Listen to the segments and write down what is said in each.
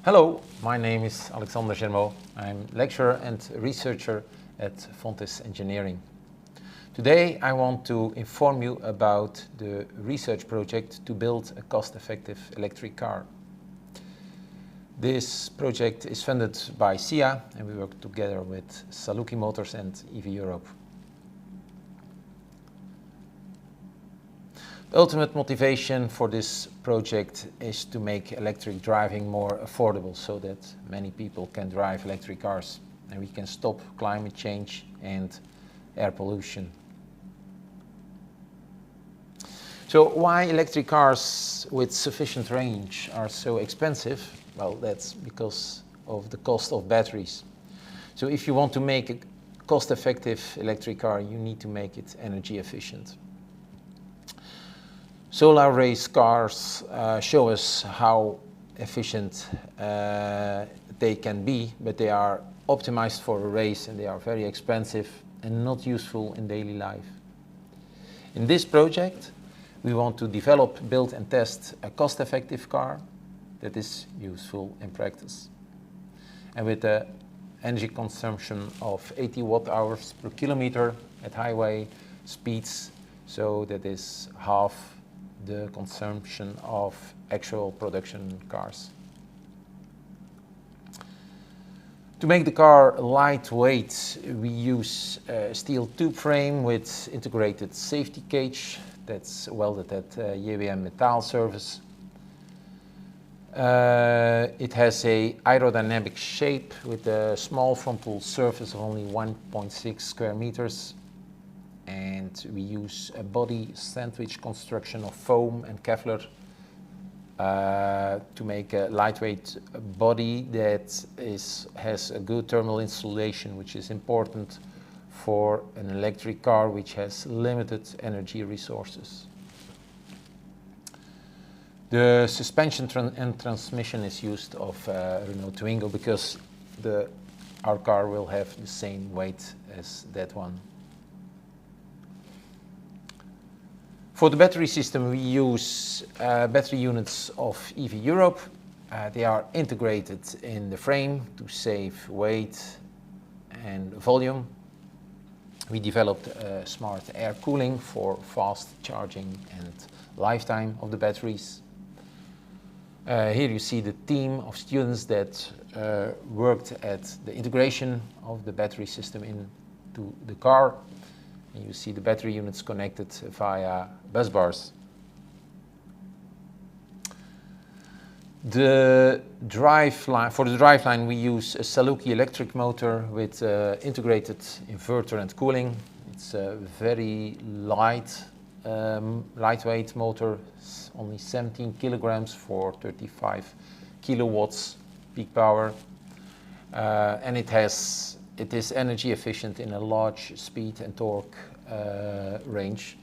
Hello, my name is Alexander Germeau. I'm lecturer and researcher at Fontys Engineering. Today I want to inform you about the research project to build a cost-effective electric car. This project is funded by SIA and we work together with Saluki Motors and EV Europe. The ultimate motivation for this project is to make electric driving more affordable so that many people can drive electric cars and we can stop climate change and air pollution. So why electric cars with sufficient range are so expensive? Well, that's because of the cost of batteries. So if you want to make a cost-effective electric car, you need to make it energy efficient. Solar race cars show us how efficient they can be, but they are optimized for a race and they are very expensive and not useful in daily life. In this project, we want to develop, build and test a cost-effective car that is useful in practice. And with an energy consumption of 80 watt-hours per kilometer at highway speeds, so that is half the consumption of actual production cars. To make the car lightweight, we use a steel tube frame with integrated safety cage that's welded at JWM Metal surface. It has a aerodynamic shape with a small frontal surface of only 1.6 square meters. And we use a body sandwich construction of foam and Kevlar to make a lightweight body that has a good thermal insulation, which is important for an electric car which has limited energy resources. The suspension and transmission is used of Renault Twingo because our car will have the same weight as that one. For the battery system, we use battery units of EV Europe. They are integrated in the frame to save weight and volume. We developed smart air cooling for fast charging and lifetime of the batteries. Here you see the team of students that worked at the integration of the battery system into the car. You see the battery units connected via bus bars. For the driveline, we use a Saluki electric motor with integrated inverter and cooling. It's a very lightweight motor, only 17 kilograms for 35 kilowatts peak power, and it is energy efficient in a large speed and torque range.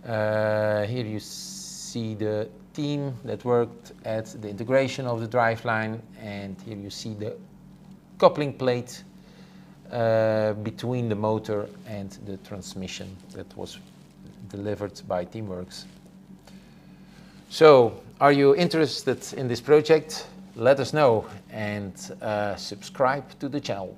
Here you see the team that worked at the integration of the driveline, and here you see the coupling plate between the motor and the transmission that was delivered by Teamworks. So, are you interested in this project? Let us know and subscribe to the channel.